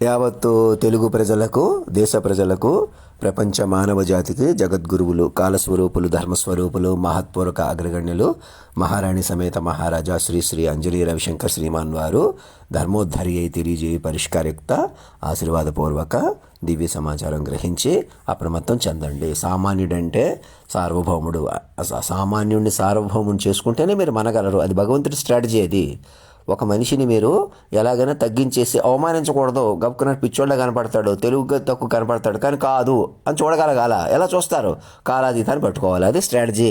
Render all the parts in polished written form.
యావత్తు తెలుగు ప్రజలకు, దేశ ప్రజలకు, ప్రపంచ మానవ జాతికి జగద్గురువులు, కాలస్వరూపులు, ధర్మస్వరూపులు, మహత్పూర్వక అగ్రగణ్యులు, మహారాణి సమేత మహారాజా శ్రీ శ్రీ అంజలి రవిశంకర్ శ్రీమాన్ వారు ధర్మోద్ధరి అయి తెలియజేయి పరిష్కారయుక్త ఆశీర్వాదపూర్వక దివ్య సమాచారం గ్రహించి అప్రమత్తం చెందండి. సామాన్యుడంటే సార్వభౌముడు. సామాన్యుడిని సార్వభౌముని చేసుకుంటేనే మీరు మనగలరు. అది భగవంతుడి స్ట్రాటజీ. అది ఒక మనిషిని మీరు ఎలాగైనా తగ్గించేసి అవమానించకూడదు. గబుక్కున్నట్టు పిచ్చోళ్ళ కనపడతాడు, తెలుగు తక్కువ కనపడతాడు, కానీ కాదు అని చూడగలగాల. ఎలా చూస్తారు? కాలాతీతాన్ని పట్టుకోవాలి. అది స్ట్రాటజీ.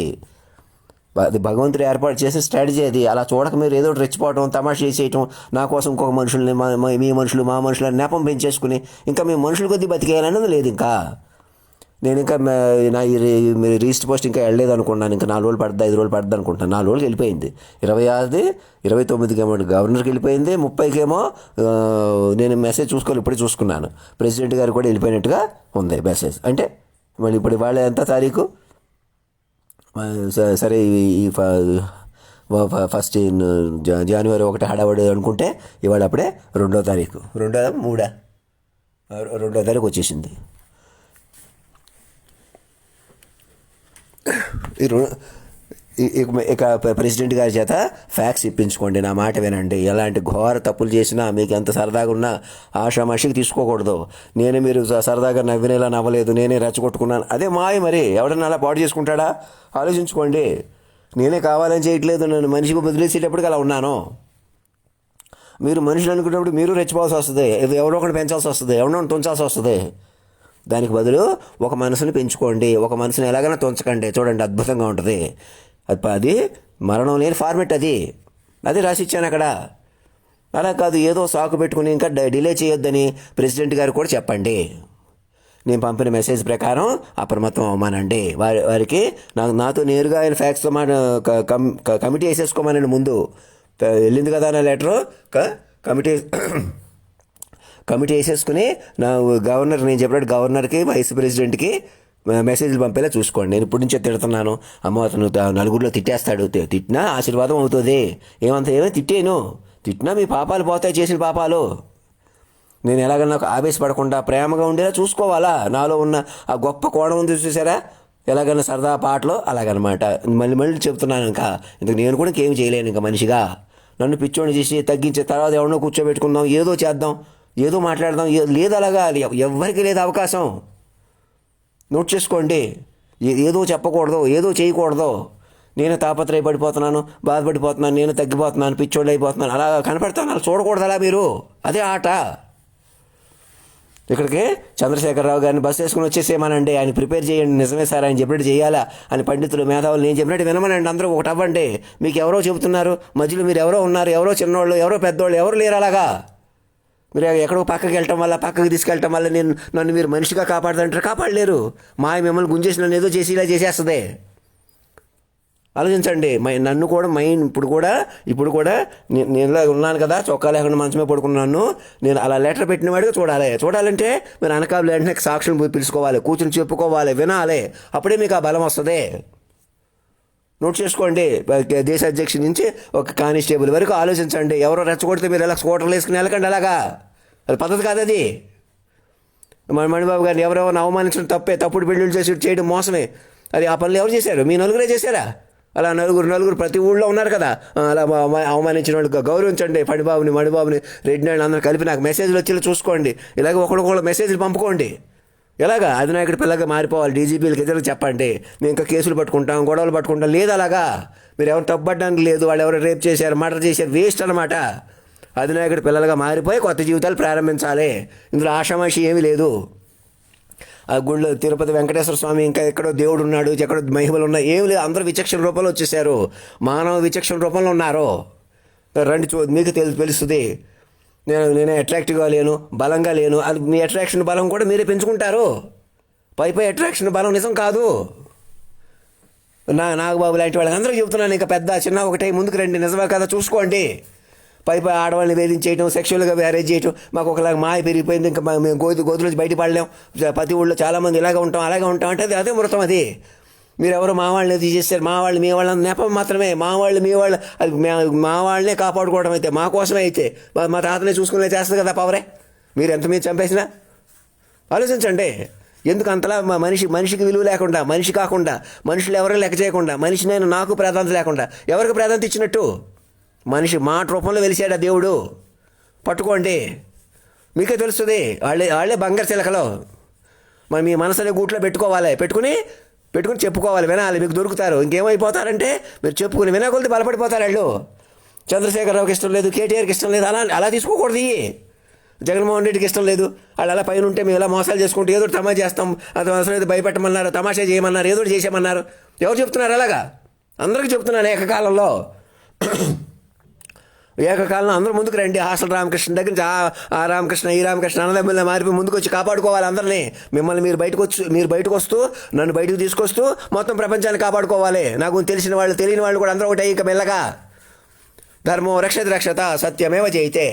అది భగవంతుడు ఏర్పాటు చేసే స్ట్రాటజీ. అది అలా చూడక మీరు ఏదో రెచ్చిపోవటం, తమాషా చేసేయటం, నా కోసం ఇంకొక మనుషుల్ని మీ మనుషులు మా మనుషులు నెపం పెంచేసుకుని ఇంకా మీ మనుషుల కొద్దీ బతికేయాలన్నది లేదు. ఇంకా నేను ఇంకా నా రిజిస్టర్ పోస్ట్ ఇంకా వెళ్ళలేదు అనుకున్నాను. ఇంకా 4 రోజులు పడుతుంది, 5 రోజులు పడుతుంది అనుకుంటాను. 4 రోజులకి వెళ్ళిపోయింది. 26, 29కి ఏమో గవర్నర్కి వెళ్ళిపోయింది. 30కి ఏమో నేను మెసేజ్ చూసుకోవాలి, ఇప్పుడే చూసుకున్నాను. ప్రెసిడెంట్ గారు కూడా వెళ్ళిపోయినట్టుగా ఉంది మెసేజ్. అంటే మళ్ళీ ఇప్పుడు ఇవాళ ఎంత తారీఖు? సరే, ఈ ఫస్ట్ జనవరి 1 హడావడి అనుకుంటే ఇవాళ అప్పుడే 2వ తారీఖు, 2వ తారీఖు వచ్చేసింది. ఇక ప్రెసిడెంట్ గారి చేత ఫ్యాక్స్ ఇప్పించుకోండి. నా మాట వినండి. ఎలాంటి ఘోర తప్పులు చేసినా, మీకు ఎంత సరదాగా ఉన్నా ఆషామాషికి తీసుకోకూడదు. మీరు సరదాగా నవ్వినేలా నవ్వలేదు, నేనే రెచ్చగొట్టుకున్నాను, అదే మాయ. మరి ఎవడన్నా అలా పాడు చేసుకుంటాడా? ఆలోచించుకోండి. నేనే కావాలని చేయట్లేదు, నన్ను మనిషికి వదిలేసేటప్పటికి అలా ఉన్నాను. మీరు మనుషులు అనుకున్నప్పుడు మీరు రెచ్చిపోవాల్సి వస్తుంది, ఎవరో ఒకటి పెంచాల్సి వస్తుంది, ఎవరో తుంచాల్సి వస్తుంది. దానికి బదులు ఒక మనసుని పెంచుకోండి. ఒక మనసుని ఎలాగైనా తుంచకండి. చూడండి, అద్భుతంగా ఉంటుంది. అది మరణం లేని ఫార్మెట్. అది రాసిచ్చాను అక్కడ. అలా కాదు, ఏదో సాకు పెట్టుకుని ఇంకా డిలే చేయొద్దని ప్రెసిడెంట్ గారు కూడా చెప్పండి. నేను పంపిన మెసేజ్ ప్రకారం అప్రమత్తం అవ్వమానండి. వారికి నాతో నేరుగా ఆయన ఫ్యాక్స్తో కమిటీ వేసేసుకోమనండి. ముందు వెళ్ళింది కదా నా లెటరు, కమిటీ వేసేసుకుని నా గవర్నర్, నేను చెప్పినట్టు గవర్నర్కి, వైస్ ప్రెసిడెంట్కి మెసేజ్లు పంపేలా చూసుకోండి. నేను ఇప్పటి నుంచే తిడుతున్నాను. అమ్మ అతను నలుగురిలో తిట్టేస్తాడు. తిట్టినా ఆశీర్వాదం అవుతుంది. ఏమీ తిట్టినా మీ పాపాలు పోతాయి, చేసిన పాపాలు. నేను ఎలాగన్నా ఆవేశపడకుండా ప్రేమగా ఉండేలా చూసుకోవాలా. నాలో ఉన్న ఆ గొప్ప కోణం ఉంది చూసారా, ఎలాగన్నా సరదా పాటలు అలాగనమాట. మళ్ళీ చెప్తున్నాను. ఇంకా ఇందుకు నేను కూడా ఇంకేం చేయలేను. ఇంకా మనిషిగా నన్ను పిచ్చోని చేసి తగ్గించే తర్వాత ఎవరినో కూర్చోబెట్టుకుందాం, ఏదో చేద్దాం, ఏదో మాట్లాడదాం, లేదు. అలాగా ఎవ్వరికి లేదు అవకాశం. నోట్ చేసుకోండి. ఏదో చెప్పకూడదు, ఏదో చేయకూడదు. నేను తాపత్రయపడిపోతున్నాను, బాధపడిపోతున్నాను, నేను తగ్గిపోతున్నాను, పిచ్చోళ్ళు అయిపోతున్నాను, అలా కనపడతాను. అలా చూడకూడదు అలా మీరు. అదే ఆట. ఇక్కడికి చంద్రశేఖరరావు గారిని బస్సు వేసుకుని వచ్చేసేమనండి. ఆయన ప్రిపేర్ చేయండి. నిజమే సార్, ఆయన చెప్పినట్టు చేయాలా అని పండితులు, మేధావులు నేను చెప్పినట్టు వినమనండి. అందరూ ఒకటి అవ్వండి. మీకు ఎవరో చెబుతున్నారు, మధ్యలో మీరు ఎవరో ఉన్నారు, ఎవరో చిన్నోళ్ళు, ఎవరో పెద్దోళ్ళు, ఎవరు లేరు. అలాగా మీరు ఎక్కడో పక్కకి వెళ్ళటం వల్ల, పక్కకి తీసుకెళ్ళటం వల్ల నన్ను మీరు మనిషిగా కాపాడుతుంటారు. కాపాడలేరు. మాయ మిమ్మల్ని గుంజేసి నన్ను ఏదో చేసి ఇలా చేసేస్తుంది. ఆలోచించండి. నన్ను కూడా ఇప్పుడు కూడా నేను ఇలా ఉన్నాను కదా, చొక్కా లేకుండా మంచమే పడుకున్నాను. నేను అలా లెటర్ పెట్టిన వాడిగా చూడాలంటే మీరు అనకాబులు వెంటనే సాక్షులు పిలుచుకోవాలి, కూర్చుని చెప్పుకోవాలి, వినాలి. అప్పుడే మీకు ఆ బలం వస్తుంది. నోట్ చేసుకోండి. దేశ అధ్యక్షుడి నుంచి ఒక కానిస్టేబుల్ వరకు ఆలోచించండి. ఎవరో రెచ్చగొడితే మీరు ఎలా స్కూటర్లు వేసుకుని వెళ్ళకండి. అలాగా అది పద్ధతి కాదు. అది మణిబాబు గారిని ఎవరెవరిని అవమానించడం తప్పే. తప్పుడు పెళ్లిళ్ళు చేసి చేయడం మోసమే. అది ఆ పనులు ఎవరు చేశారు? మీ నలుగురే చేశారా? అలా నలుగురు ప్రతి ఊళ్ళో ఉన్నారు కదా. అలా అవమానించిన వాళ్ళు గౌరవించండి. మణిబాబుని రెడ్డి అందరూ కలిపి నాకు మెసేజ్లు వచ్చేలా చూసుకోండి. ఇలాగ ఒకళ్ళొకళ్ళు మెసేజ్లు పంపుకోండి. ఎలాగా అధినాయకుడి పిల్లగా మారిపోవాలి. డీజీపీలకి ఎదురు చెప్పండి. మేము ఇంకా కేసులు పట్టుకుంటాం, గొడవలు పట్టుకుంటాం. లేదు అలాగా. మీరు ఎవరు తప్పడానికి లేదు. వాళ్ళు ఎవరు రేప్ చేశారు, మర్డర్ చేశారు, వేస్ట్ అనమాట. అధినాయకుడి పిల్లలుగా మారిపోయి కొత్త జీవితాలు ప్రారంభించాలి. ఇందులో ఆషామాషి ఏమీ లేదు. ఆ గుళ్ళో తిరుపతి వెంకటేశ్వర స్వామి, ఇంకా ఎక్కడో దేవుడు ఉన్నాడు, ఎక్కడో మహిమలు ఉన్నాయి, ఏమి లేదు. అందరూ విచక్షణ రూపంలో వచ్చేసారు. మానవ విచక్షణ రూపంలో ఉన్నారు. రండి, మీకు తెలుస్తుంది. నేనే అట్రాక్టివ్గా లేను, బలంగా లేను. అది మీ అట్రాక్షన్ బలం కూడా మీరే పెంచుకుంటారు. పై అట్రాక్షన్ బలం నిజం కాదు. నాగబాబు లాంటి వాళ్ళకి అందరూ చెబుతున్నాను. ఇంకా పెద్ద చిన్న ఒకటే, ముందుకు రండి. నిజమే కదా, చూసుకోండి. పై ఆడవాళ్ళని వేధించేయటం, సెక్షువల్గా మ్యారేజ్ చేయటం, మాకు ఒకలాగా మాయ పెరిగిపోయింది. ఇంకా మేము గోతులోంచి బయటపడలేం. ప్రతి ఊళ్ళో చాలామంది అలాగే ఉంటాం అంటే అదే మృతం. అది మీరు ఎవరో మా వాళ్ళని తీసేస్తారు. మా వాళ్ళు మీ వాళ్ళ నెపం మాత్రమే. మా వాళ్ళు మీ వాళ్ళు, అది మా వాళ్ళనే కాపాడుకోవడం అయితే, మా కోసమే అయితే, మా తాతనే చూసుకునే చేస్తుంది కదా పవరే. మీరు ఎంత మీరు చంపేసినా ఆలోచించండి. ఎందుకు అంతలా మనిషికి విలువ లేకుండా, మనిషి కాకుండా, మనుషులు ఎవరికి లెక్క చేయకుండా, మనిషి నేను నాకు ప్రాధాన్యత లేకుండా ఎవరికి ప్రాధాన్యత ఇచ్చినట్టు? మనిషి మాట రూపంలో వెలిసాడు ఆ దేవుడు. పట్టుకోండి, మీకే తెలుస్తుంది. వాళ్ళే బంగారు చిలకలు. మరి మీ మనసుని గూట్లో పెట్టుకోవాలి, పెట్టుకుని చెప్పుకోవాలి, వినాలి, మీకు దొరుకుతారు. ఇంకేమైపోతారంటే మీరు చెప్పుకుని వినకొలిది బలపడిపోతారు వాళ్ళు. చంద్రశేఖరరావుకి ఇష్టం లేదు, కేటీఆర్కి ఇష్టం లేదు, అలా తీసుకోకూడదు. జగన్మోహన్ రెడ్డికి ఇష్టం లేదు, వాళ్ళు అలా పైన ఉంటే మేము ఇలా మోసాలు చేసుకుంటూ ఏదో తమాషా చేస్తాం, అది అవసరం లేదు, భయపెట్టమన్నారు, తమాషా చేయమన్నారు, ఏదో చేసామన్నారు. ఎవరు చెప్తున్నారు అలాగా? అందరికీ చెప్తున్నాను ఏకకాలంలో. ఏకకాలంలో అందరూ ముందుకు రండి. హాస్టల్ రామకృష్ణ దగ్గర నుంచి ఆ రామకృష్ణ, ఈ రామకృష్ణ అన్నదమ్ముల మారిపోయి ముందుకు వచ్చి కాపాడుకోవాలి అందరినీ. మిమ్మల్ని మీరు బయటకు వస్తూ, నన్ను బయటకు తీసుకొస్తూ మొత్తం ప్రపంచాన్ని కాపాడుకోవాలి. నాకు తెలిసిన వాళ్ళు, తెలియని వాళ్ళు కూడా అందరూ ఒకటే. ఇక మెల్లగా ధర్మో రక్షత రక్షత సత్యమేవ జయితే.